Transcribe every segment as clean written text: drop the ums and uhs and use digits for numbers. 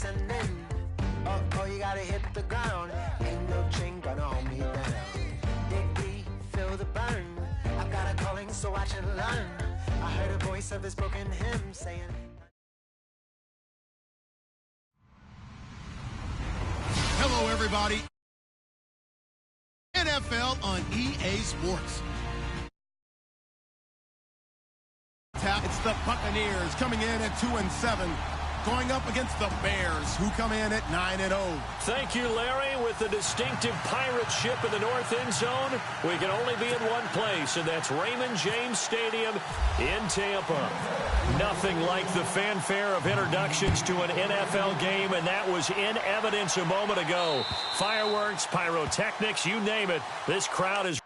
descending. Oh, you gotta hit the ground. Ain't no chain gonna hold me down. Dig deep, feel the burn. I've got a calling, so I should learn. I heard a voice of his broken hymn saying. Hello, everybody. NFL on EA Sports. It's the Buccaneers coming in at 2-7, going up against the Bears, who come in at 9-0. Thank you, Larry. With the distinctive pirate ship in the north end zone, we can only be in one place, and that's Raymond James Stadium in Tampa. Nothing like the fanfare of introductions to an NFL game, and that was in evidence a moment ago. Fireworks, pyrotechnics, you name it. This crowd is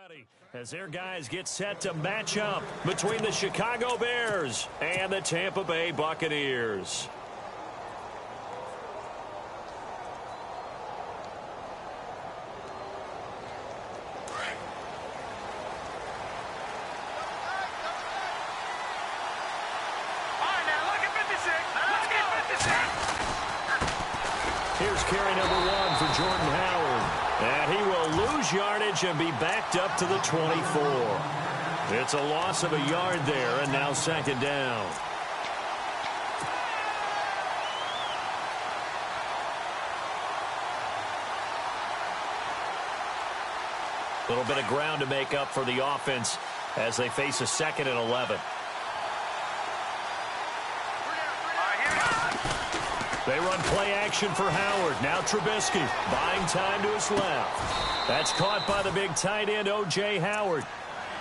ready as their guys get set to match up between the Chicago Bears and the Tampa Bay Buccaneers. Here's carry number 1 for Jordan Howard. And he will lose yardage and be backed up to the 24. It's a loss of a yard there, and now second down. A little bit of ground to make up for the offense as they face a 2nd and 11. They run play action for Howard. Now Trubisky buying time to his left. That's caught by the big tight end, O.J. Howard.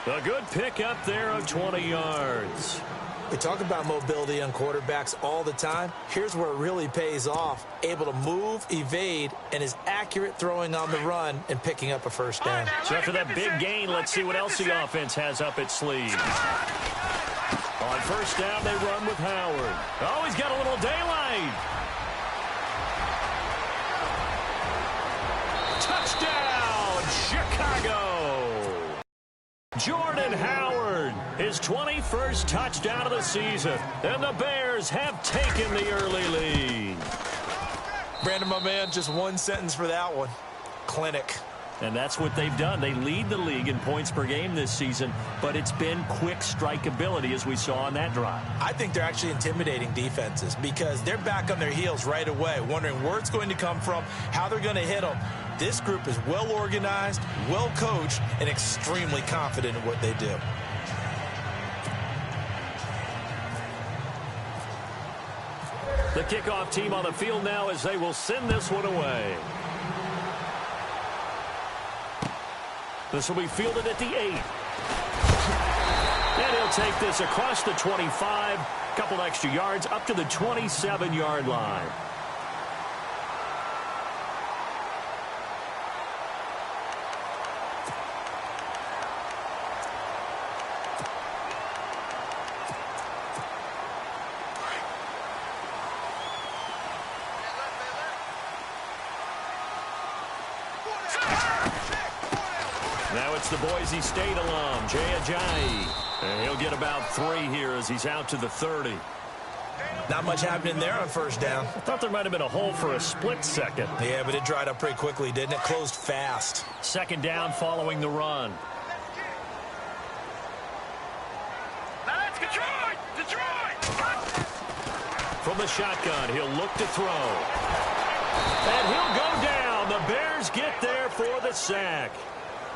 A good pickup there of 20 yards. We talk about mobility on quarterbacks all the time. Here's where it really pays off. Able to move, evade, and is accurate throwing on the run and picking up a first down. So after that big gain, let's see what else the offense has up its sleeve. On first down, they run with Howard. Oh, he's got a little daylight. Touchdown, Chicago! Jordan Howard, his 21st touchdown of the season, and the Bears have taken the early lead. Brandon, my man, just one sentence for that one. Clinic. And that's what they've done. They lead the league in points per game this season, but it's been quick strikeability as we saw on that drive. I think they're actually intimidating defenses because they're back on their heels right away, wondering where it's going to come from, how they're going to hit them. This group is well organized, well coached, and extremely confident in what they do. The kickoff team on the field now as they will send this one away. This will be fielded at the 8. And he'll take this across the 25, couple extra yards up to the 27-yard line. Now it's the Boise State alum, Jay Ajayi. And he'll get about 3 here as he's out to the 30. Not much happening there on first down. I thought there might have been a hole for a split second. Yeah, but it dried up pretty quickly, didn't it? Closed fast. Second down following the run. From the shotgun, he'll look to throw. And he'll go down. The Bears get there for the sack.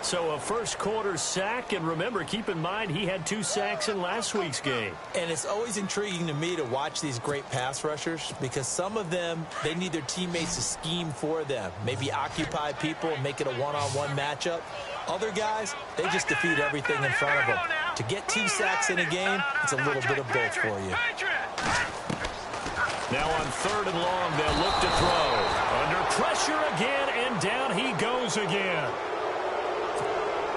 So a first quarter sack, and remember, keep in mind, he had 2 sacks in last week's game. And it's always intriguing to me to watch these great pass rushers because some of them, they need their teammates to scheme for them. Maybe occupy people and make it a one-on-one matchup. Other guys, they just defeat everything in front of them. To get 2 sacks in a game, it's a little bit of both for you. Now on 3rd and long, they'll look to throw. Under pressure again, and down he goes again.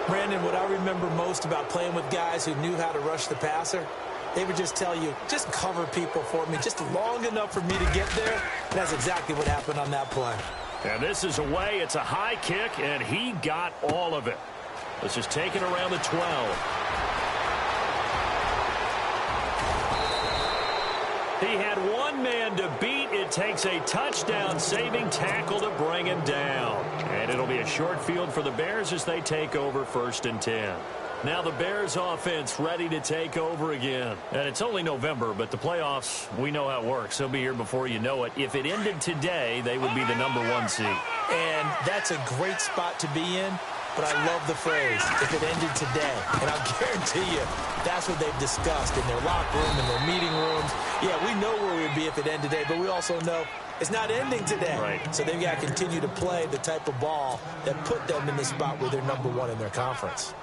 Brandon, what I remember most about playing with guys who knew how to rush the passer, they would just tell you, just cover people for me, just long enough for me to get there. And that's exactly what happened on that play. And this is away. It's a high kick, and he got all of it. This is taken around the 12. He had one man to beat. It takes a touchdown-saving tackle to bring him down. And it'll be a short field for the Bears as they take over 1st and 10. Now the Bears offense ready to take over again. And it's only November, but the playoffs, we know how it works. They'll be here before you know it. If it ended today, they would be the #1 seed. And that's a great spot to be in. But I love the phrase, if it ended today. And I'll guarantee you, that's what they've discussed in their locker room, in their meeting rooms. Yeah, we know where we'd be if it ended today, but we also know it's not ending today. Right. So they've got to continue to play the type of ball that put them in the spot where they're #1 in their conference.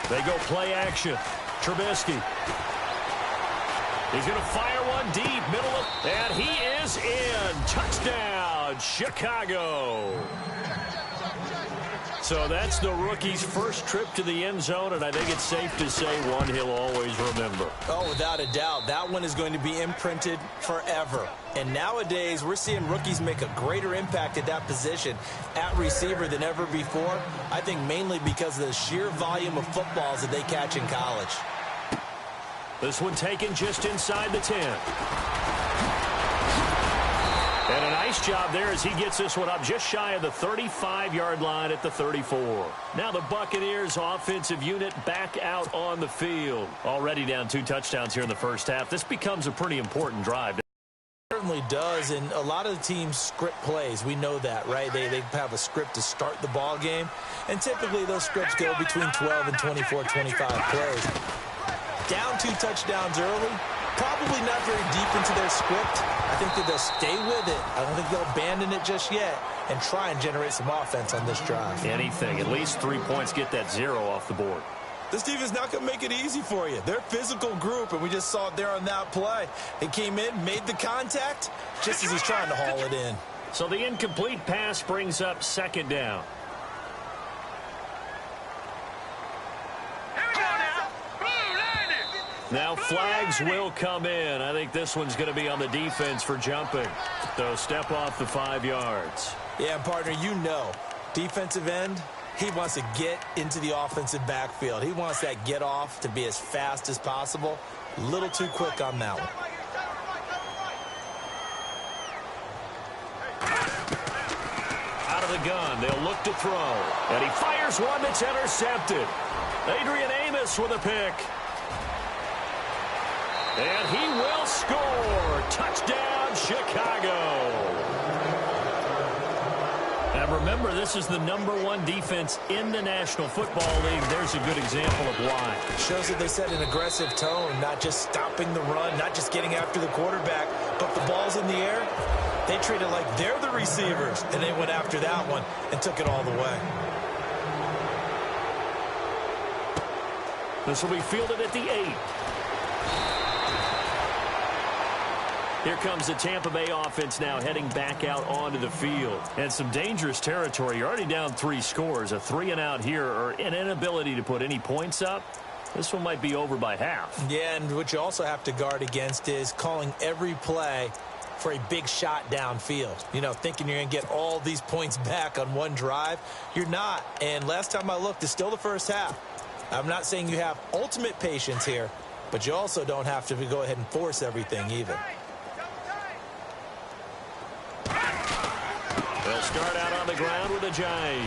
They go play action. Trubisky. He's going to fire one deep, middle of, and he is in. Touchdown, Chicago. So that's the rookie's first trip to the end zone, and I think it's safe to say one he'll always remember. Oh, without a doubt. That one is going to be imprinted forever. And nowadays, we're seeing rookies make a greater impact at that position at receiver than ever before. I think mainly because of the sheer volume of footballs that they catch in college. This one taken just inside the 10. And a nice job there as he gets this one up just shy of the 35-yard line at the 34. Now the Buccaneers offensive unit back out on the field. Already down 2 touchdowns here in the first half. This becomes a pretty important drive. Certainly does, and a lot of the teams script plays. We know that, right? They have a script to start the ball game, and typically those scripts go between 12 and 24, 25 plays. Down 2 touchdowns early, probably not very deep into their script. I think that they'll stay with it. I don't think they'll abandon it just yet and try and generate some offense on this drive. Anything, at least 3 points, get that 0 off the board. This team is not going to make it easy for you. They're a physical group, and we just saw it there on that play. They came in, made the contact, just as he's trying to haul it in. So the incomplete pass brings up 2nd down. Now flags will come in. I think this one's going to be on the defense for jumping. So step off the 5 yards. Yeah, partner, you know, defensive end, he wants to get into the offensive backfield. He wants that get off to be as fast as possible. A little too quick on that one. Out of the gun, they'll look to throw. And he fires one that's intercepted. Adrian Amos with a pick. And he will score. Touchdown, Chicago. And remember, this is the #1 defense in the National Football League. There's a good example of why. Shows that they set an aggressive tone, not just stopping the run, not just getting after the quarterback, but the ball's in the air. They treat it like they're the receivers, and they went after that one and took it all the way. This will be fielded at the 8. Here comes the Tampa Bay offense now heading back out onto the field. And some dangerous territory. You're already down 3 scores. A 3-and-out here or an inability to put any points up. This one might be over by half. Yeah, and what you also have to guard against is calling every play for a big shot downfield. You know, thinking you're going to get all these points back on one drive. You're not. And last time I looked, it's still the first half. I'm not saying you have ultimate patience here, but you also don't have to go ahead and force everything either. They'll start out on the ground with Ajayi.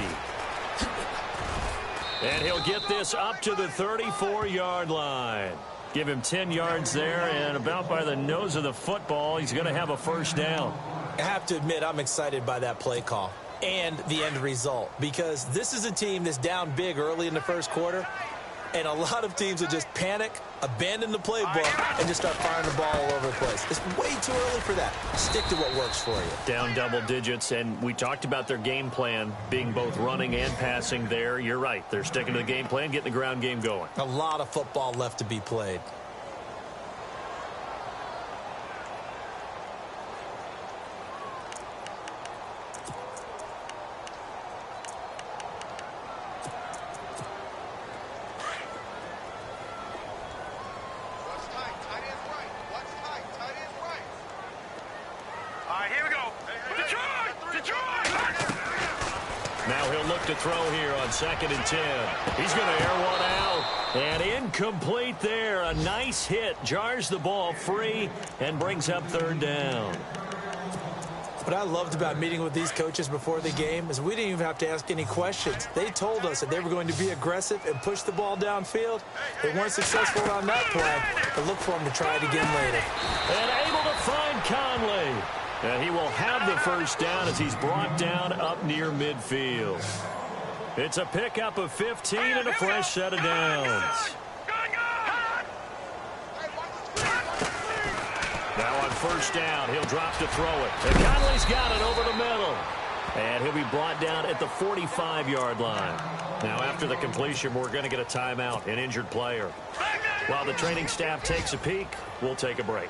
And he'll get this up to the 34-yard line. Give him 10 yards there, and about by the nose of the football, he's going to have a first down. I have to admit, I'm excited by that play call and the end result, because this is a team that's down big early in the first quarter, and a lot of teams will just panic, abandon the playbook, and just start firing the ball all over the place. It's way too early for that. Stick to what works for you. Down double digits, and we talked about their game plan being both running and passing there. You're right. They're sticking to the game plan, getting the ground game going. A lot of football left to be played. To throw here on 2nd and 10. He's going to air one out. And incomplete there. A nice hit. Jars the ball free and brings up 3rd down. What I loved about meeting with these coaches before the game is we didn't even have to ask any questions. They told us that they were going to be aggressive and push the ball downfield. They weren't successful on that play, but look for them to try it again later. And able to find Conley. And he will have the first down as he's brought down up near midfield. It's a pickup of 15 and a fresh set of downs. Now on first down, he'll drop to throw it. And Conley's got it over the middle. And he'll be brought down at the 45-yard line. Now after the completion, we're going to get a timeout, an injured player. While the training staff takes a peek, we'll take a break.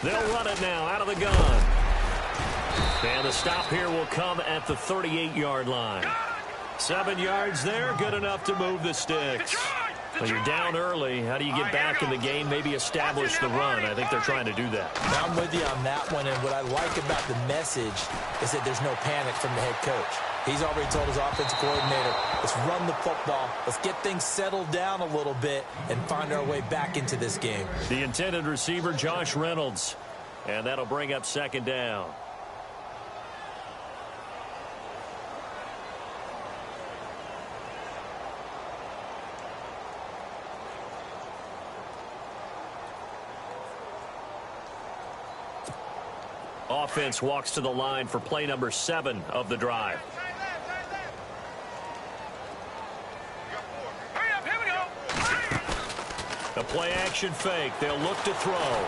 They'll run it now out of the gun. And the stop here will come at the 38-yard line. 7 yards there, good enough to move the sticks. Well, you're down early. How do you get back in the game, maybe establish the run? I think they're trying to do that. I'm with you on that one, and what I like about the message is that there's no panic from the head coach. He's already told his offensive coordinator, let's run the football, let's get things settled down a little bit and find our way back into this game. The intended receiver, Josh Reynolds, and that'll bring up 2nd down. Offense walks to the line for play number 7 of the drive. The play action fake. They'll look to throw.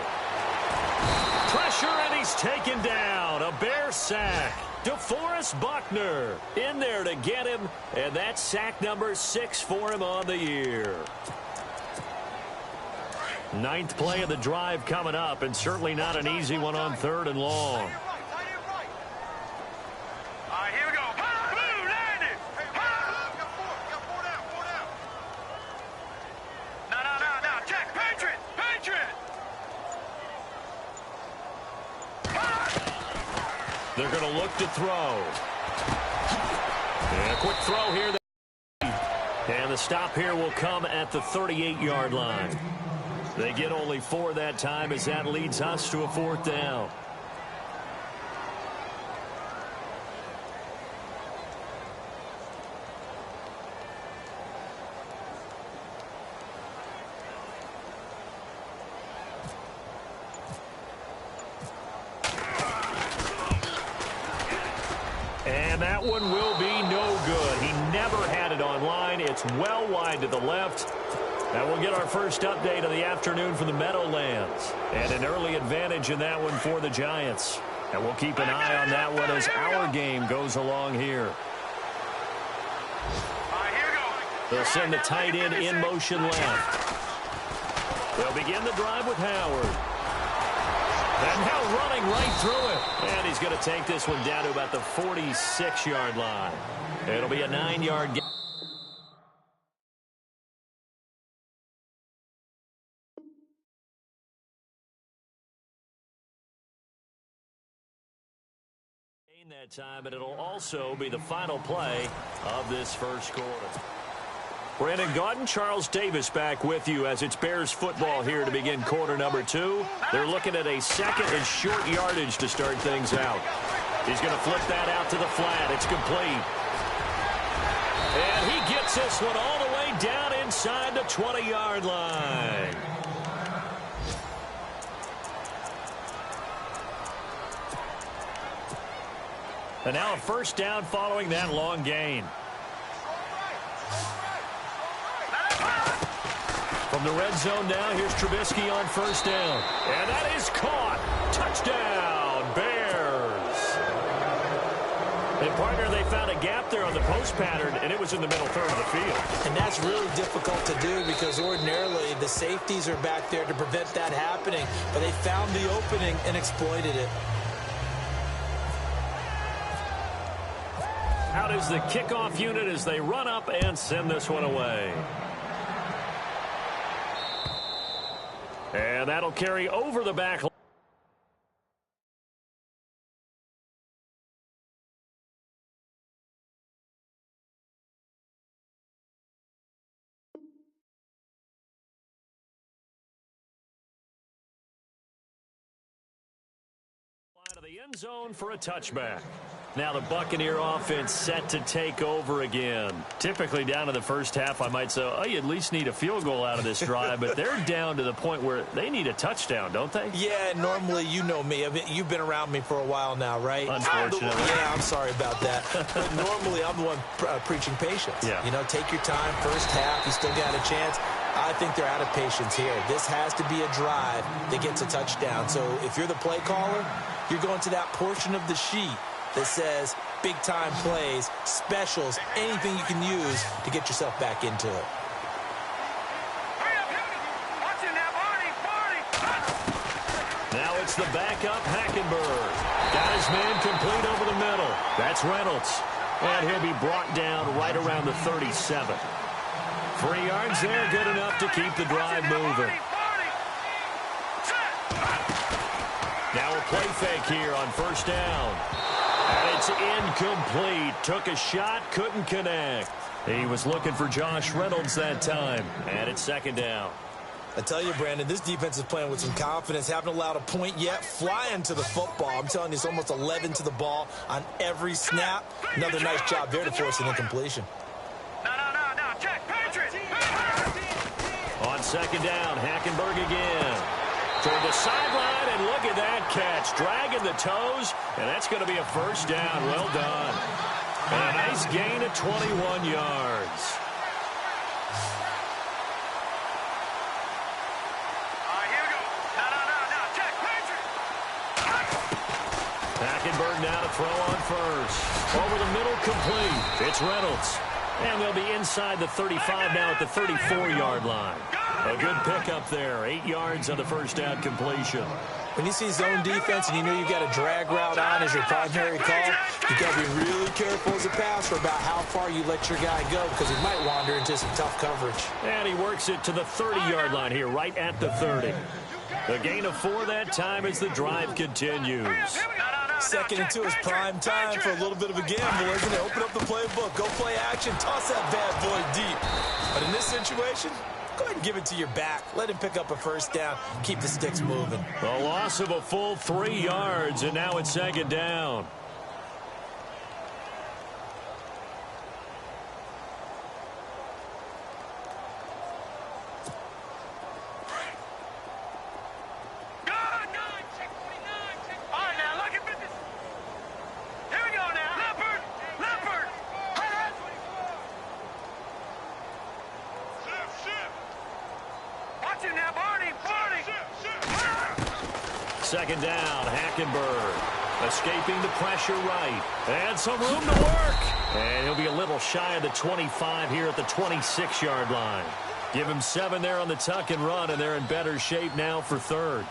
Pressure, and he's taken down. A Bear sack. DeForest Buckner in there to get him, and that's sack number 6 for him on the year. 9th play of the drive coming up, and certainly not an easy one on 3rd and long. Here we go. Blue, land it. Four down. No. Check. Patriot. They're going to look to throw. And a quick throw here. And the stop here will come at the 38-yard line. They get only 4 that time as that leads us to a 4th down. And that one will be no good. He never had it on line. It's well wide to the left. And we'll get our first update of the afternoon from the Meadowlands. And an early advantage in that one for the Giants. And we'll keep an eye on that one as our game goes along here. They'll send the tight end in motion left. They'll begin the drive with Howard. And now running right through it. And he's going to take this one down to about the 46-yard line. It'll be a 9-yard gain. That time, and it'll also be the final play of this first quarter. Brandon Gaudin, Charles Davis back with you as it's Bears football here to begin quarter number 2. They're looking at a 2nd and short yardage to start things out. He's going to flip that out to the flat. It's complete. And Takes this one all the way down inside the 20-yard line. And now a first down following that long gain. From the red zone now, here's Trubisky on first down. And that is caught. Touchdown, Bears. And, partner, they found a gap there on the post pattern, and it was in the middle third of the field. And that's really difficult to do because ordinarily the safeties are back there to prevent that happening. But they found the opening and exploited it. Out is the kickoff unit as they run up and send this one away. And that'll carry over the back line. To the end zone for a touchback. Now the Buccaneer offense set to take over again. Typically down to the first half, I might say, oh, you at least need a field goal out of this drive, but they're down to the point where they need a touchdown, don't they? Yeah, normally, you know me. You've been around me for a while now, right? Unfortunately. Yeah, I'm sorry about that. But normally, I'm the one preaching patience. Yeah. You know, take your time. First half, you still got a chance. I think they're out of patience here. This has to be a drive that gets a touchdown. So if you're the play caller, you're going to that portion of the sheet that says big-time plays, specials, anything you can use to get yourself back into it. Now it's the backup, Hackenberg. Got his man complete over the middle. That's Reynolds. And he'll be brought down right around the 37. 3 yards there, good enough to keep the drive moving. Now a play fake here on first down. And it's incomplete. Took a shot, couldn't connect. He was looking for Josh Reynolds that time. And it's second down. I tell you, Brandon, this defense is playing with some confidence. Haven't allowed a point yet. Flying to the football. I'm telling you, it's almost 11 to the ball on every snap. Another nice job there to force an incompletion. No, check, Patriots! On second down, Hackenberg again. Toward the sideline, and look at that catch. Dragging the toes, and that's going to be a first down. Well done. And a nice gain of 21 yards. Here we go. No, check, Patriots! Hackenberg now to throw on first. Over the middle, complete. It's Reynolds. And they'll be inside the 35 now at the 34-yard line. A good pickup there. 8 yards on the first down completion. When you see zone defense and you know you've got a drag route on as your primary call, you've got to be really careful as a passer about how far you let your guy go because he might wander into some tough coverage. And he works it to the 30-yard line here, right at the 30. A gain of 4 that time as the drive continues. Second and 2 is prime time for a little bit of a gamble, isn't it? Open up the playbook, go play action, toss that bad boy deep. But in this situation, go ahead and give it to your back. Let him pick up a first down. Keep the sticks moving. A loss of a full 3 yards, and now it's second down. Second down, Hackenberg escaping the pressure right. And some room to work. And he'll be a little shy of the 25 here at the 26-yard line. Give him 7 there on the tuck and run, and they're in better shape now for third.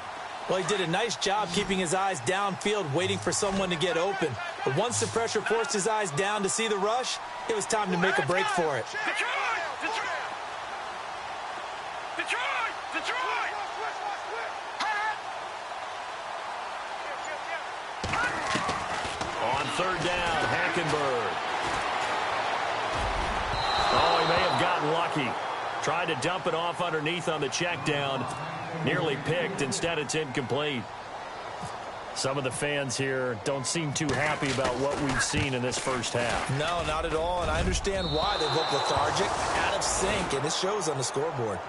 Well, he did a nice job keeping his eyes downfield, waiting for someone to get open. But once the pressure forced his eyes down to see the rush, it was time to make a break for it. Detroit! On third down, Hackenberg. Oh, he may have gotten lucky. Tried to dump it off underneath on the check down. Nearly picked. Instead, it's incomplete. Some of the fans here don't seem too happy about what we've seen in this first half. No, not at all, and I understand why they look lethargic, out of sync, and it shows on the scoreboard.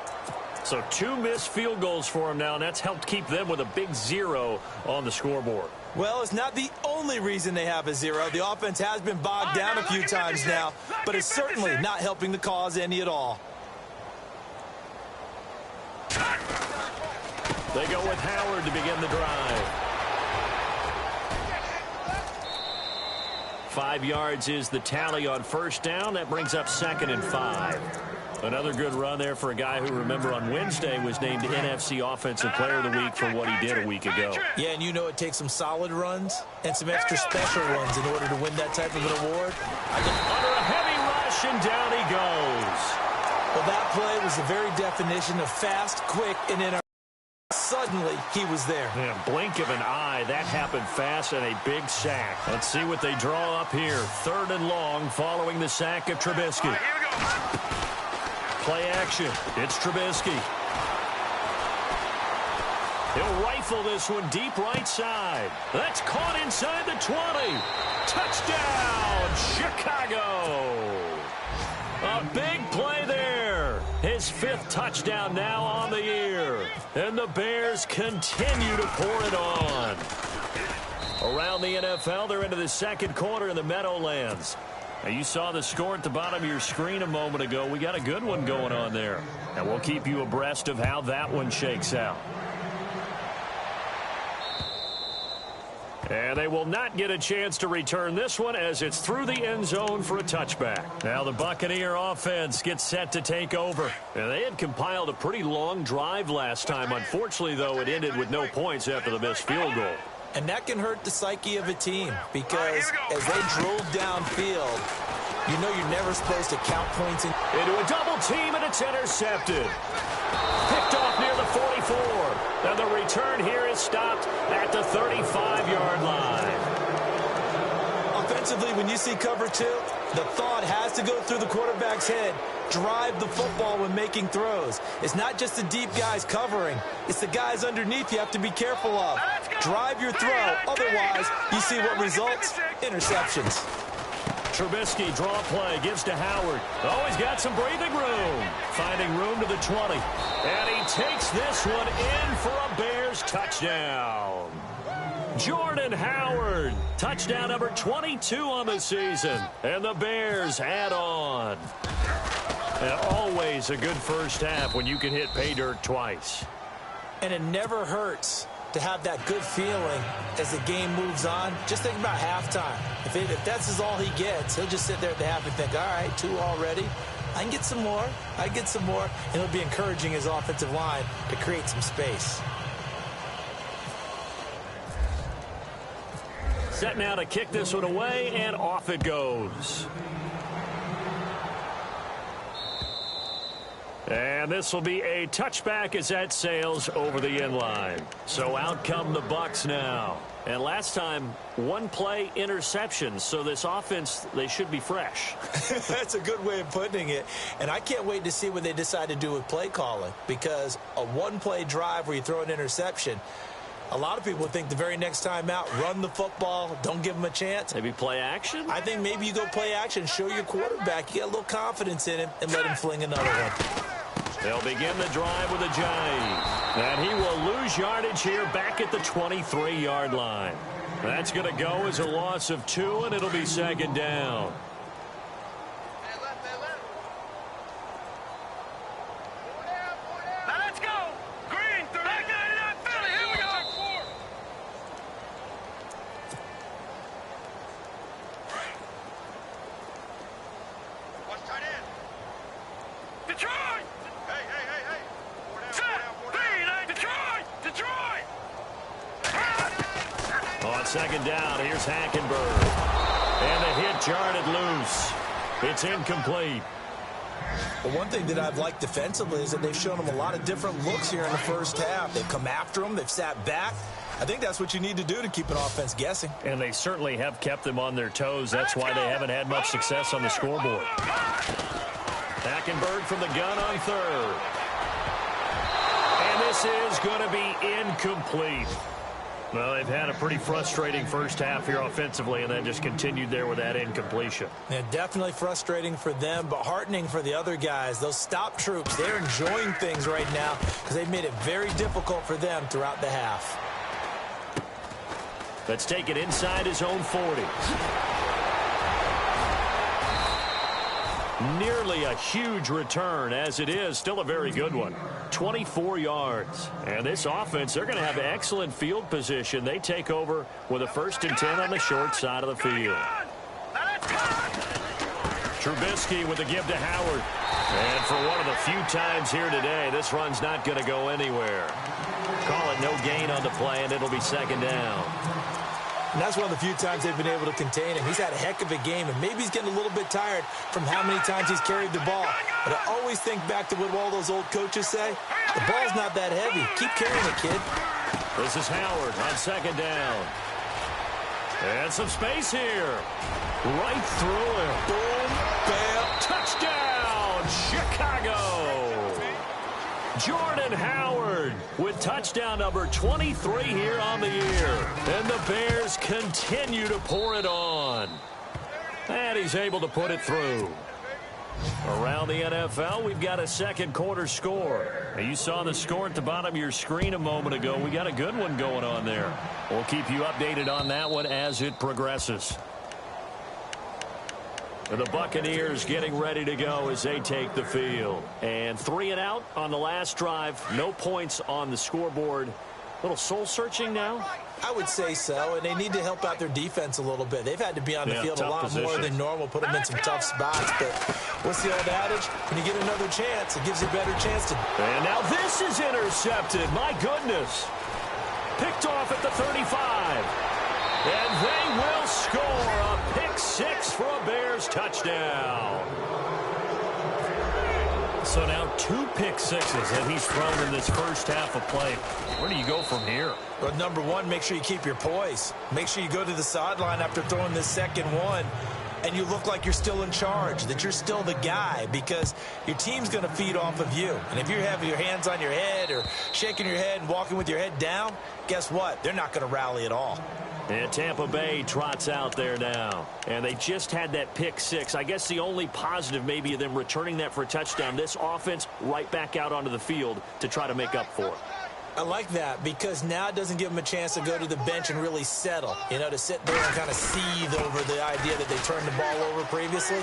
So 2 missed field goals for them now, and that's helped keep them with a big 0 on the scoreboard. Well, it's not the only reason they have a 0. The offense has been bogged down a few times now, but it's certainly not helping the cause any at all. They go with Howard to begin the drive. 5 yards is the tally on first down. That brings up 2nd and 5. Another good run there for a guy who, remember, on Wednesday was named NFC Offensive Player of the Week for what he did a week ago. Yeah, and you know it takes some solid runs and some extra special ones in order to win that type of an award. Under a heavy rush, and down he goes. Well, that play was the very definition of fast, quick, and in our suddenly he was there. Yeah, blink of an eye. That happened fast and a big sack. Let's see what they draw up here. 3rd and long following the sack of Trubisky. Play action. It's Trubisky. He'll rifle this one deep right side. That's caught inside the 20. Touchdown, Chicago. A big play there. His 5th touchdown now on the year. And the Bears continue to pour it on. Around the NFL, they're into the 2nd quarter in the Meadowlands. Now, you saw the score at the bottom of your screen a moment ago. We got a good one going on there. And we'll keep you abreast of how that one shakes out. And they will not get a chance to return this one as it's through the end zone for a touchback. Now the Buccaneer offense gets set to take over. And they had compiled a pretty long drive last time. Unfortunately, though, it ended with no points after the missed field goal. And that can hurt the psyche of a team because as they drove downfield, you know you're never supposed to count points. Into a double team, and it's intercepted. Picked off near the 44. And the return here is stopped at the 35-yard line. Offensively, when you see cover 2, the thought has to go through the quarterback's head. Drive the football when making throws. It's not just the deep guys covering. It's the guys underneath you have to be careful of. Drive your throw. Otherwise, you see what results? Interceptions. Trubisky, draw play, gives to Howard. Oh, he's got some breathing room. Finding room to the 20. And he takes this one in for a Bears touchdown. Jordan Howard, touchdown number 22 on the season. And the Bears add on. And always a good first half when you can hit pay dirt twice. And it never hurts to have that good feeling as the game moves on. Just think about halftime. If that's all he gets, he'll just sit there at the half and think, all right, 2 already. I can get some more. I can get some more. And he'll be encouraging his offensive line to create some space. Set now to kick this one away, and off it goes. And this will be a touchback as that sails over the end line. So out come the Bucs now. And last time, 1 play interception. So this offense, they should be fresh. That's a good way of putting it. And I can't wait to see what they decide to do with play calling. Because a 1-play drive where you throw an interception, a lot of people think the very next time out, run the football, don't give them a chance. Maybe play action? I think maybe you go play action, show your quarterback you got a little confidence in him, and let him fling another one. They'll begin the drive with a jive. And he will lose yardage here back at the 23-yard line. That's going to go as a loss of 2, and it'll be 2nd down. Now let's go. Green, back 99 Philly. Here we go. What's tight end? Detroit. Hey. Detroit. On 2nd down, here's Hackenberg. And the hit jarred loose. It's incomplete. But one thing that I've liked defensively is that they've shown them a lot of different looks here in the first half. They've come after them. They've sat back. I think that's what you need to do to keep an offense guessing. And they certainly have kept them on their toes. That's why they haven't had much success on the scoreboard. Hackenberg from the gun on 3rd. And this is going to be incomplete. Well, they've had a pretty frustrating first half here offensively, and then just continued there with that incompletion. Yeah, definitely frustrating for them, but heartening for the other guys. Those stop troops, they're enjoying things right now because they've made it very difficult for them throughout the half. Let's take it inside his own 40. Nearly a huge return, as it is still a very good one. 24 yards. And this offense, they're going to have excellent field position. They take over with a 1st and 10 on the short side of the field. Trubisky with the give to Howard. And for one of the few times here today, this run's not going to go anywhere. Call it no gain on the play, and it'll be 2nd down. And that's one of the few times they've been able to contain him. He's had a heck of a game, and maybe he's getting a little bit tired from how many times he's carried the ball. But I always think back to what all those old coaches say. The ball's not that heavy. Keep carrying it, kid. This is Howard on 2nd down. And some space here. Right through it. Boom, bam, touchdown, Chicago. Jordan Howard with touchdown number 23 here on the year. And the Bears continue to pour it on. And he's able to put it through. Around the NFL, we've got a 2nd quarter score. Now, you saw the score at the bottom of your screen a moment ago. We got a good one going on there. We'll keep you updated on that one as it progresses. The Buccaneers getting ready to go as they take the field. And 3 and out on the last drive. No points on the scoreboard. A little soul-searching now? I would say so, and they need to help out their defense a little bit. They've had to be on the field a lot more than normal, put them in some tough spots. But what's the old adage? When you get another chance, it gives you a better chance to... And now this is intercepted. My goodness. Picked off at the 35. And they will score a pick 6 for a Bears touchdown. So now 2 pick sixes that he's thrown in this first half of play. Where do you go from here? Well, number one, make sure you keep your poise. Make sure you go to the sideline after throwing this second one, and you look like you're still in charge, that you're still the guy, because your team's going to feed off of you. And if you're having your hands on your head or shaking your head and walking with your head down, guess what? They're not going to rally at all. And Tampa Bay trots out there now. And they just had that pick 6. I guess the only positive maybe of them returning that for a touchdown. This offense right back out onto the field to try to make up for it. I like that because now it doesn't give them a chance to go to the bench and really settle, to sit there and kind of seethe over the idea that they turned the ball over previously.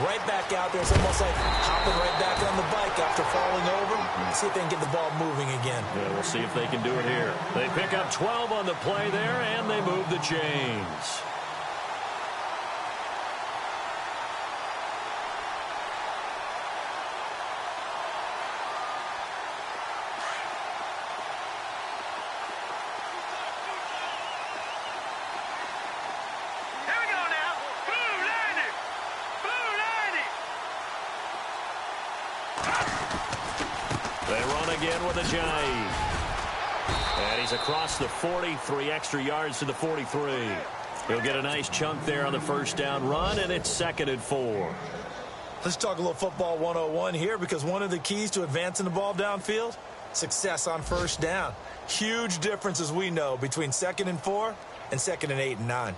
Right back out there. It's almost like hopping right back on the bike after falling over. See if they can get the ball moving again. Yeah, we'll see if they can do it here. They pick up 12 on the play there, and they move the chains. With a jive. And he's across the 40, 3 extra yards to the 43. He'll get a nice chunk there on the first down run, and it's 2nd and 4. Let's talk a little football 101 here, because one of the keys to advancing the ball downfield, success on first down. Huge difference, as we know, between 2nd and 4 and 2nd and 8 and 9.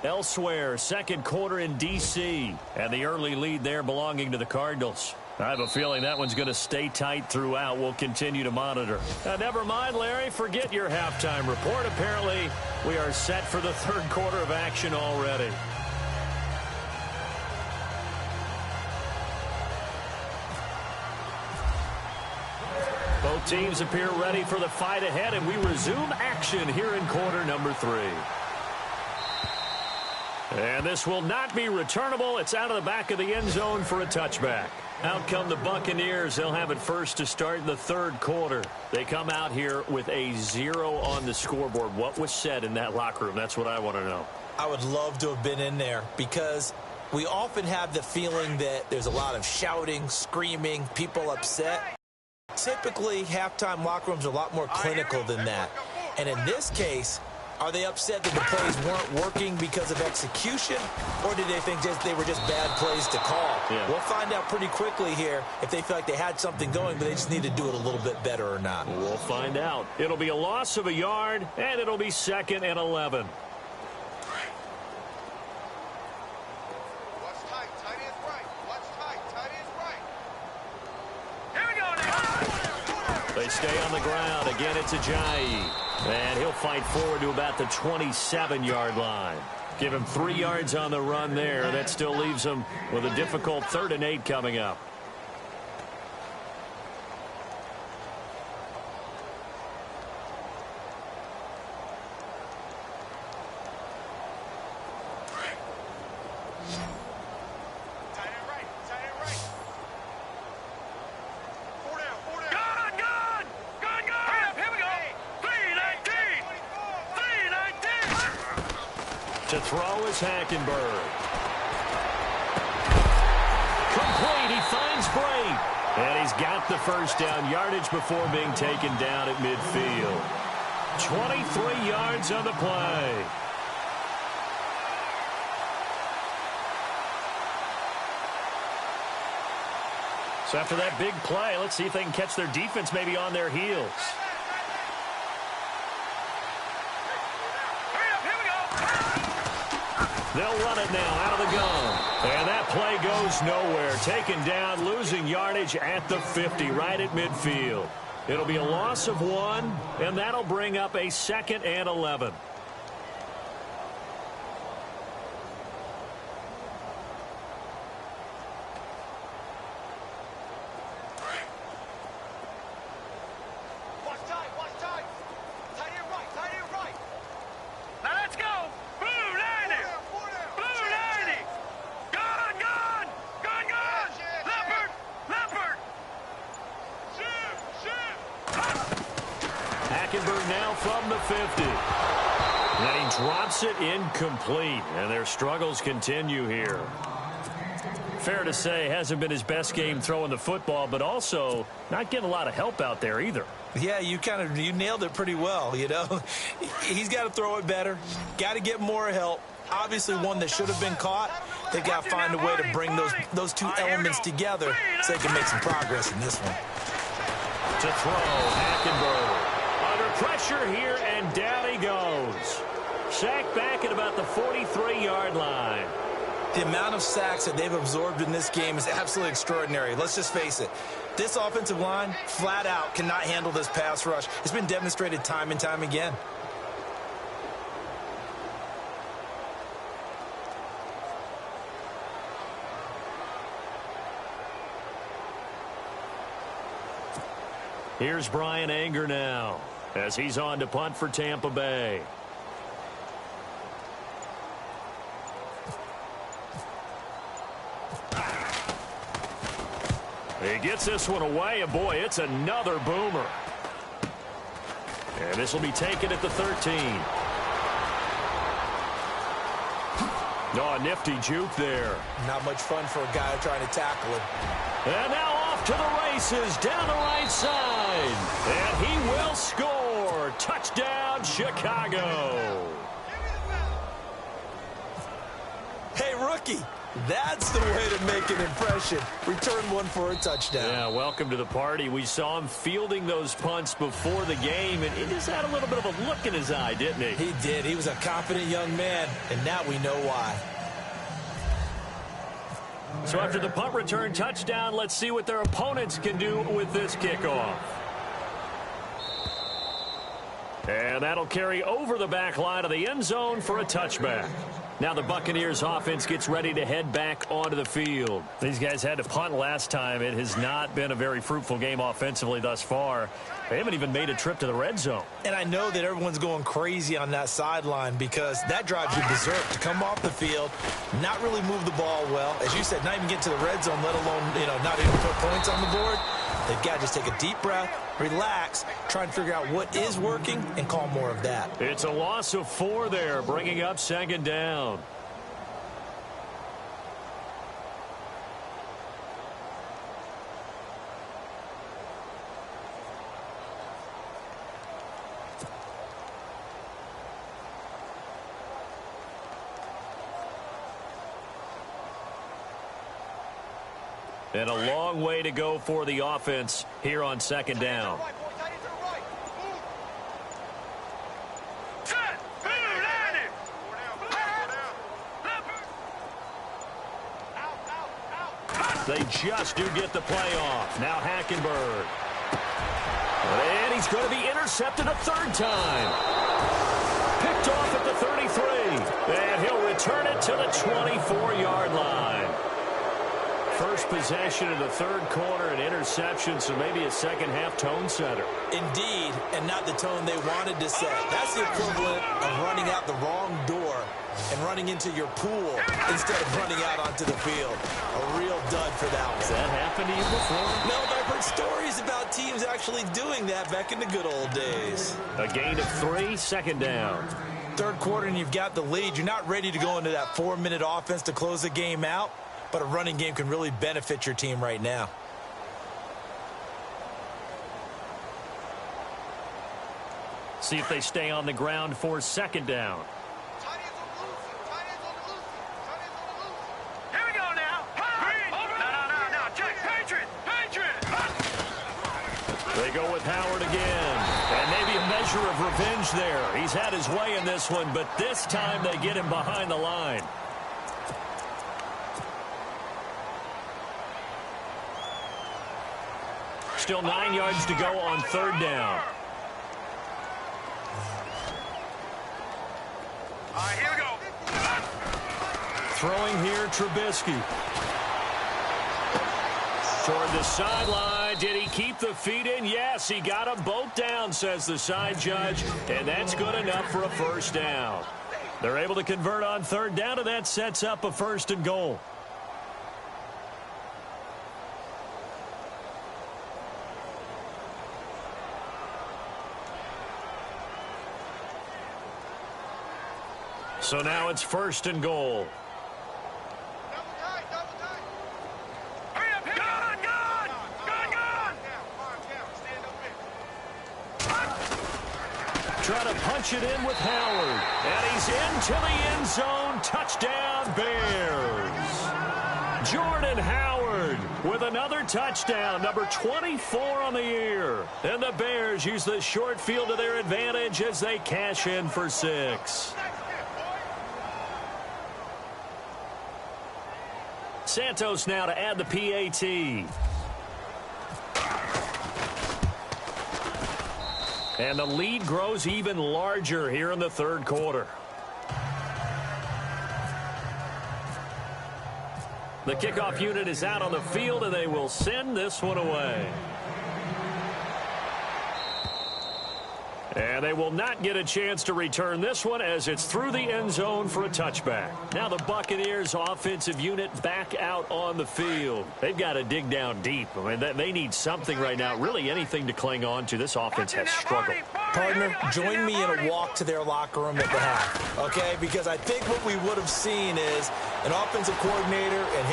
Elsewhere, 2nd quarter in D.C., and the early lead there belonging to the Cardinals. I have a feeling that one's going to stay tight throughout. We'll continue to monitor. Never mind, Larry. Forget your halftime report. Apparently, we are set for the 3rd quarter of action already. Both teams appear ready for the fight ahead, and we resume action here in quarter number 3. And this will not be returnable. It's out of the back of the end zone for a touchback. Out come the Buccaneers. They'll have it first to start in the 3rd quarter. They come out here with a 0 on the scoreboard. What was said in that locker room? That's what I want to know. I would love to have been in there, because we often have the feeling that there's a lot of shouting, screaming, people upset. Typically, halftime locker rooms are a lot more clinical than that. And in this case, Are they upset that the plays weren't working because of execution, or did they think they were just bad plays to call? Yeah. We'll find out pretty quickly here if they feel like they had something going, but they just need to do it a little bit better or not. We'll find out. It'll be a loss of a yard, and it'll be 2nd and 11. Watch tight. Tight end's right. Watch tight. Tight end's right. Here we go now. They stay on the ground. Again, it's Ajayi. And he'll fight forward to about the 27-yard line. Give him 3 yards on the run there. That still leaves him with a difficult 3rd and 8 coming up. Tight end right. Tight end right. 4 down. 4 down. Good. Good. Hurry up. Here we go. 3-19. 3-19. To throw is Hackenberg. Complete. He finds Bray. And he's got the first down yardage before being taken down at midfield. 23 yards on the play. So after that big play, let's see if they can catch their defense maybe on their heels. Hurry up. Here we go. They'll run it now out of the gun. And that play goes nowhere. Taken down, losing yardage at the 50, right at midfield. It'll be a loss of 1, and that'll bring up a 2nd and 11. Watch tight. Watch tight. Tight end right. Tight end right. Now let's go. Blue 90. Blue 90. Gun. Leopard. Shoot. Hackenberg now from the 50. And he drops it incomplete. And their struggles continue here. Fair to say, hasn't been his best game throwing the football, but also not getting a lot of help out there either. Yeah, you nailed it pretty well, you know. He's got to throw it better. Got to get more help. Obviously one that should have been caught. They've got to find a way to bring those two elements together so they can make some progress in this one. To throw, Hackenberg. Under pressure here, and down he goes. Sacked back at about the 43-yard line. The amount of sacks that they've absorbed in this game is absolutely extraordinary. Let's just face it. This offensive line, flat out, cannot handle this pass rush. It's been demonstrated time and time again. Here's Brian Anger now as he's on to punt for Tampa Bay. He gets this one away, and boy, it's another boomer. And this will be taken at the 13. Oh, a nifty juke there. Not much fun for a guy trying to tackle him. And now off to the races down the right side. And he will score. Touchdown, Chicago. Hey, rookie. That's the way to make an impression. Return one for a touchdown. Yeah, welcome to the party. We saw him fielding those punts before the game, and he just had a little bit of a look in his eye, didn't he? He did. He was a confident young man, and now we know why. So after the punt return touchdown, let's see what their opponents can do with this kickoff. And that'll carry over the back line of the end zone for a touchback. Now the Buccaneers offense gets ready to head back onto the field. These guys had to punt last time. It has not been a very fruitful game offensively thus far. They haven't even made a trip to the red zone. And I know that everyone's going crazy on that sideline because that drives you berserk to come off the field, not really move the ball well. As you said, not even get to the red zone, let alone, not even put points on the board. They've got to just take a deep breath, relax, try and figure out what is working, and call more of that. It's a loss of 4 there, bringing up 2nd down. And a long way to go for the offense here on second down. They just do get the play off. Now Hackenberg. And he's going to be intercepted a third time. Picked off at the 33. And he'll return it to the 24-yard line. First possession of the third quarter, an interception, so maybe a second-half tone setter. Indeed, and not the tone they wanted to set. That's the equivalent of running out the wrong door and running into your pool instead of running out onto the field. A real dud for that one. Has that happened to you before? No, but I've heard stories about teams actually doing that back in the good old days. A gain of 3, second down. Third quarter and you've got the lead. You're not ready to go into that 4-minute offense to close the game out, but a running game can really benefit your team right now. See if they stay on the ground for second down. Here we go now. No. Check. Patriot. They go with Howard again. And maybe a measure of revenge there. He's had his way in this one, but this time they get him behind the line. Still 9 yards to go on third down. All right, here we go. Throwing here, Trubisky. Toward the sideline. Did he keep the feet in? Yes, he got them both down, says the side judge. And that's good enough for a first down. They're able to convert on third down, and that sets up a 1st and goal. So now it's 1st and goal. Hurry up, Gone! Try to punch it in with Howard. And he's into the end zone. Touchdown, Bears. Jordan Howard with another touchdown, number 24 on the year. And the Bears use the short field to their advantage as they cash in for 6. Santos now to add the PAT. And the lead grows even larger here in the third quarter. The kickoff unit is out on the field, and they will send this one away. And they will not get a chance to return this one as it's through the end zone for a touchback. Now the Buccaneers offensive unit back out on the field. They've got to dig down deep. I mean, they need something right now, really anything to cling on to. This offense has struggled. Partner, join me in a walk to their locker room at the half, okay? Because I think what we would have seen is an offensive coordinator and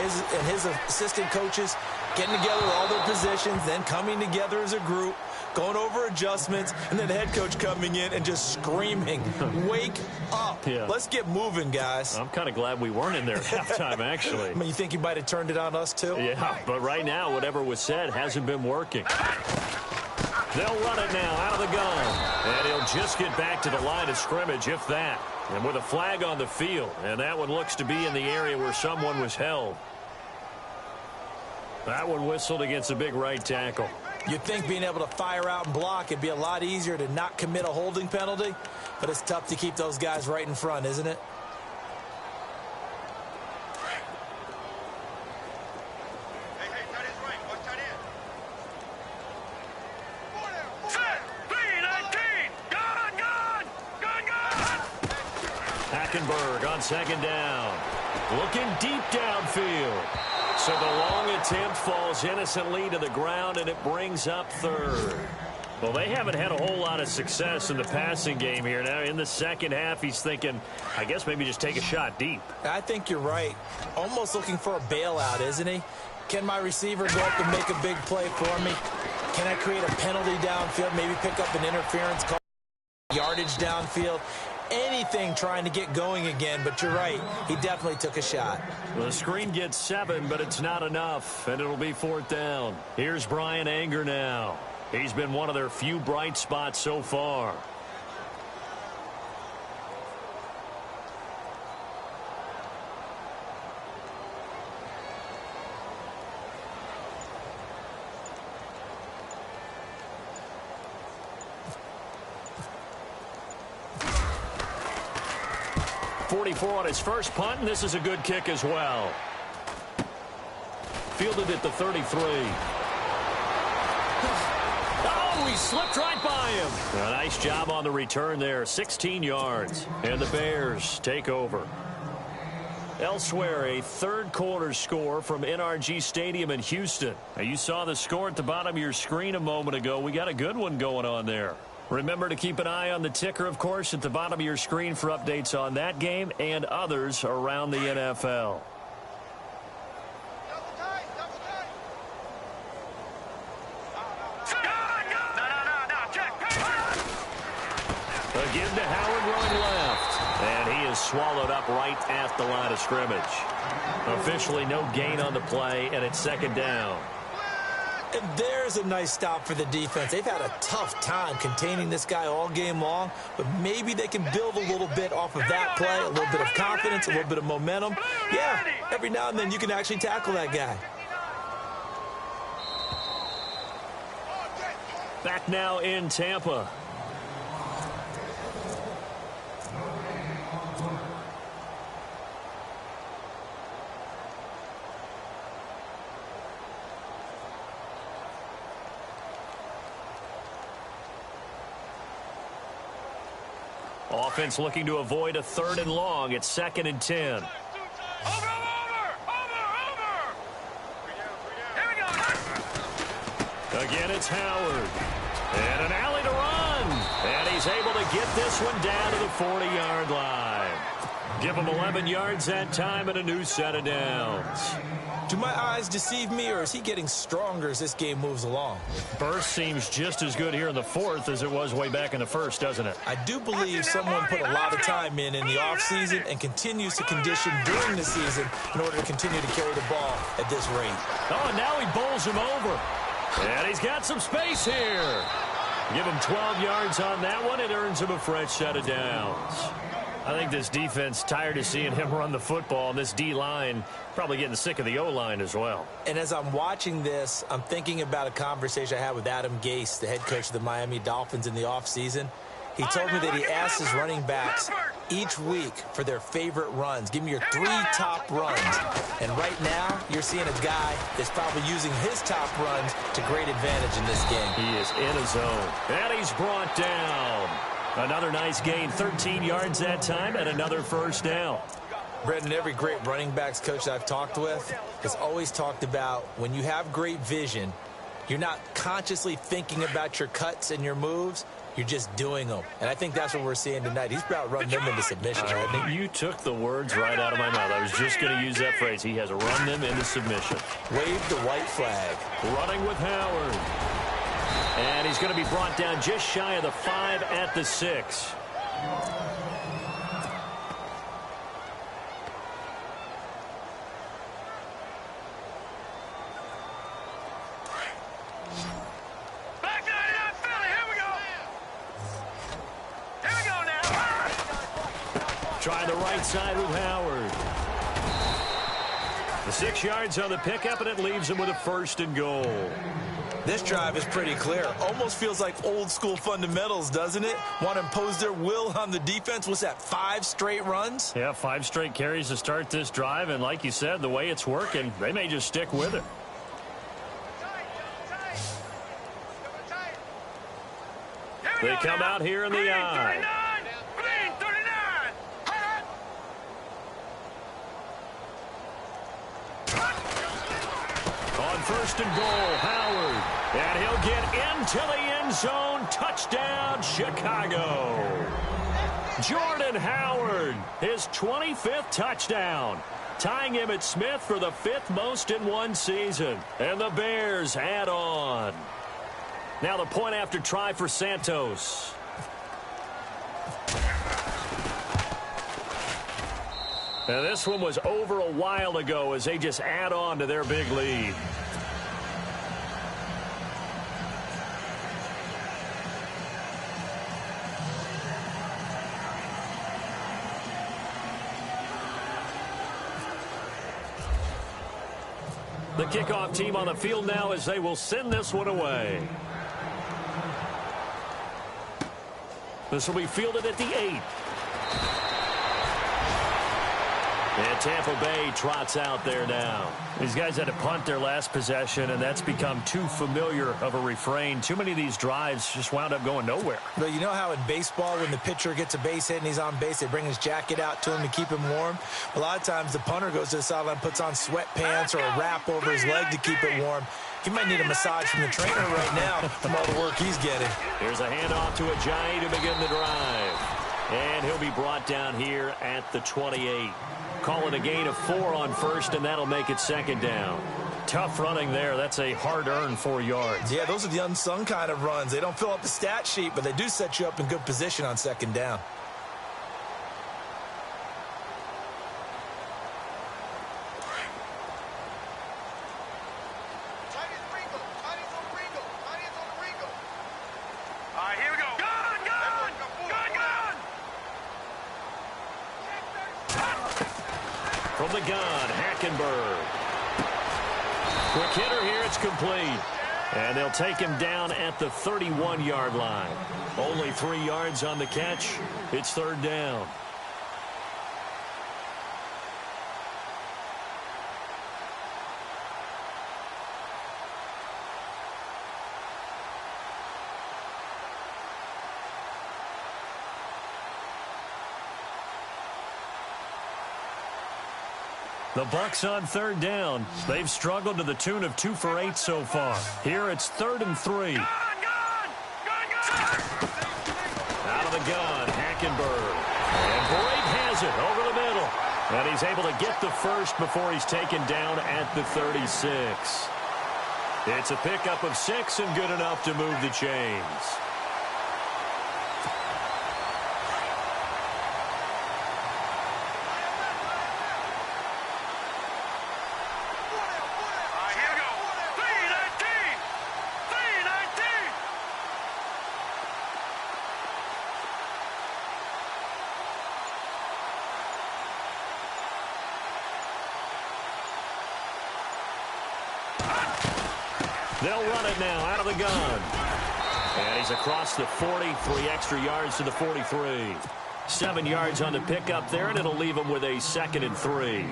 his assistant coaches getting together all their positions, then coming together as a group, going over adjustments, and then the head coach coming in and just screaming, wake up. Yeah. Let's get moving, guys. I'm kind of glad we weren't in there at halftime, actually. I mean, you think he might have turned it on us, too? Yeah, but right now, whatever was said hasn't been working. They'll run it now out of the gun. And he'll just get back to the line of scrimmage, if that. And with a flag on the field. And that one looks to be in the area where someone was held. That one whistled against a big right tackle. You'd think being able to fire out and block, it'd be a lot easier to not commit a holding penalty. But it's tough to keep those guys right in front, isn't it? Hackenberg on second down. Looking deep downfield. So the long attempt falls innocently to the ground, and it brings up third. Well, they haven't had a whole lot of success in the passing game here. Now, in the second half, he's thinking, I guess maybe just take a shot deep. I think you're right. Almost looking for a bailout, isn't he? Can my receiver go up and make a big play for me? Can I create a penalty downfield, maybe pick up an interference call, yardage downfield? anything trying to get going again, but you're right. He definitely took a shot. The screen gets 7, but it's not enough, and it'll be 4th down. Here's Brian Anger now. He's been one of their few bright spots so far. .44 on his first punt, and this is a good kick as well. Fielded at the 33. Oh, he slipped right by him. A nice job on the return there, 16 yards. And the Bears take over. Elsewhere, a third-quarter score from NRG Stadium in Houston. Now, you saw the score at the bottom of your screen a moment ago. We got a good one going on there. Remember to keep an eye on the ticker, of course, at the bottom of your screen for updates on that game and others around the NFL. Again to Howard running left. And he is swallowed up right at the line of scrimmage. Officially no gain on the play, and it's 2nd down. And there's a nice stop for the defense. They've had a tough time containing this guy all game long, but maybe they can build a little bit off of that play, a little bit of confidence, a little bit of momentum. Yeah, every now and then you can actually tackle that guy. Back now in Tampa. Offense looking to avoid a 3rd and long. It's 2nd and 10. Over! Here we go! Again, it's Howard. And an alley to run. And he's able to get this one down to the 40-yard line. Give him 11 yards that time and a new set of downs. Do my eyes deceive me, or is he getting stronger as this game moves along? Burst seems just as good here in the 4th as it was way back in the 1st, doesn't it? I do believe someone put a lot of time in the offseason and continues to condition during the season in order to continue to carry the ball at this rate. Oh, and now he bowls him over. And he's got some space here. Give him 12 yards on that one. It earns him a fresh set of downs. I think this defense tired of seeing him run the football, and this D-line probably getting sick of the O-line as well. And as I'm watching this, I'm thinking about a conversation I had with Adam Gase, the head coach of the Miami Dolphins in the offseason. He told me that he asked his running backs each week for their favorite runs. Give me your 3 top runs. And right now, you're seeing a guy that's probably using his top runs to great advantage in this game. He is in a zone. And he's brought down. Another nice gain, 13 yards that time, and another 1st down. Brendan, every great running backs coach I've talked with has always talked about when you have great vision, you're not consciously thinking about your cuts and your moves. You're just doing them. And I think that's what we're seeing tonight. He's about running them into submission. You took the words right out of my mouth. I was just going to use that phrase. He has run them into submission. Wave the white flag. Running with Howard. And he's going to be brought down just shy of the 5 at the 6. Back to that Philly. Here we go. Here we go now. Try the right side with Howard. The 6 yards on the pickup, and it leaves him with a 1st and goal. This drive is pretty clear. Almost feels like old school fundamentals, doesn't it? Want to impose their will on the defense. What's that, 5 straight runs? Yeah, 5 straight carries to start this drive. And like you said, the way it's working, they may just stick with it. They come out here in the eye. On 1st and goal, Howard. And he'll get into the end zone. Touchdown, Chicago. Jordan Howard, his 25th touchdown. Tying Emmitt Smith for the 5th most in one season. And the Bears add on. Now the point after try for Santos. And this one was over a while ago as they just add on to their big lead. The kickoff team on the field now as they will send this one away. This will be fielded at the 8. And Tampa Bay trots out there now. These guys had to punt their last possession, and that's become too familiar of a refrain. Too many of these drives just wound up going nowhere. But you know how in baseball, when the pitcher gets a base hit and he's on base, they bring his jacket out to him to keep him warm? A lot of times the punter goes to the sideline, puts on sweatpants or a wrap over his leg to keep it warm. He might need a massage from the trainer right now from all the work he's getting. Here's a handoff to Ajayi to begin the drive. And he'll be brought down here at the 28. Call it a gain of 4 on first, and that'll make it second down. Tough running there. That's a hard-earned 4 yards. Yeah, those are the unsung kind of runs. They don't fill up the stat sheet, but they do set you up in good position on second down. From the gun, Hackenberg. Quick hitter here, it's complete. And they'll take him down at the 31-yard line. Only 3 yards on the catch. It's third down. The Bucs on third down. They've struggled to the tune of 2 for 8 so far. Here it's 3rd and 3. Out of the gun, Hackenberg. And Brate has it over the middle. And he's able to get the first before he's taken down at the 36. It's a pickup of 6 and good enough to move the chains. They'll run it now out of the gun. And he's across the 40, 3 extra yards to the 43. 7 yards on the pickup there, and it'll leave him with a 2nd and 3.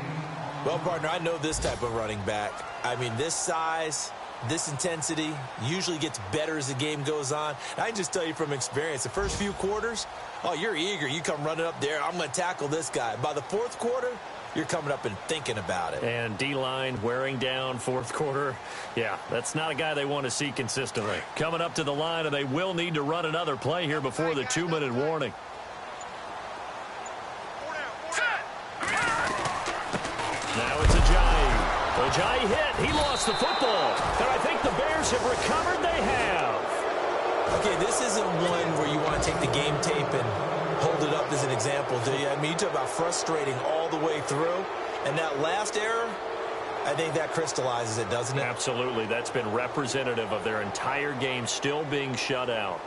Well, partner, I know this type of running back. I mean, this size, this intensity usually gets better as the game goes on. And I can just tell you from experience, the first few quarters, oh, you're eager. You come running up there, I'm going to tackle this guy. By the 4th quarter, you're coming up and thinking about it. And D-line wearing down 4th quarter. Yeah, that's not a guy they want to see consistently. Coming up to the line, and they will need to run another play here before the 2-minute warning. Now it's Ajayi. Ajayi hit. He lost the football. And I think the Bears have recovered. They have. Okay, this isn't one where you want to take the game tape and hold it up as an example, do you? I mean, you talk about frustrating all the way through. And that last error, I think that crystallizes it, doesn't it? Absolutely. That's been representative of their entire game still being shut out.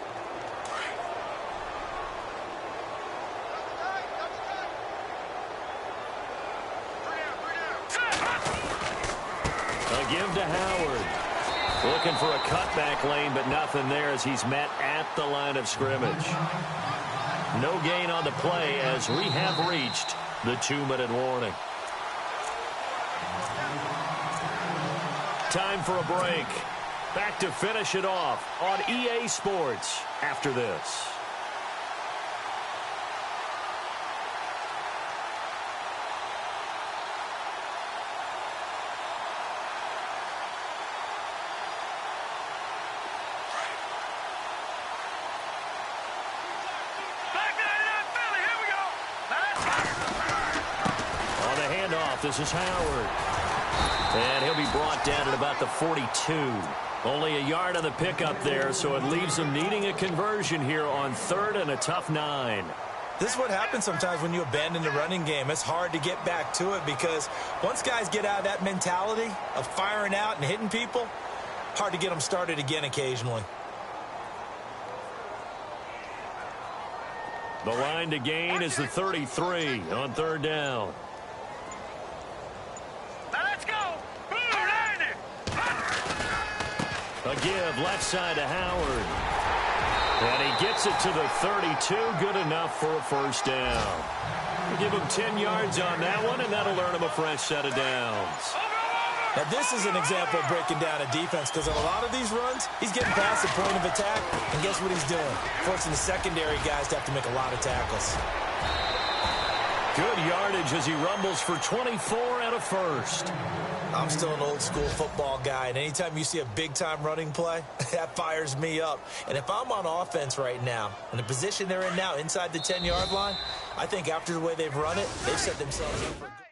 A give to Howard. Looking for a cutback lane, but nothing there as he's met at the line of scrimmage. No gain on the play as we have reached the 2-minute warning. Time for a break. Back to finish it off on EA Sports after this. This is Howard. And he'll be brought down at about the 42. Only a yard on the pickup there, so it leaves them needing a conversion here on 3rd and a tough 9. This is what happens sometimes when you abandon the running game. It's hard to get back to it because once guys get out of that mentality of firing out and hitting people, hard to get them started again occasionally. The line to gain is the 33 on third down. Now let's go. A give left side to Howard. And he gets it to the 32. Good enough for a first down. We'll give him 10 yards on that one, and that'll earn him a fresh set of downs. Now, this is an example of breaking down a defense because on a lot of these runs, he's getting past the point of attack, and guess what he's doing? Forcing the secondary guys to have to make a lot of tackles. Good yardage as he rumbles for 24 and a first. I'm still an old-school football guy, and anytime you see a big-time running play, that fires me up. And if I'm on offense right now, in the position they're in now, inside the 10-yard line, I think after the way they've run it, they've set themselves up for a good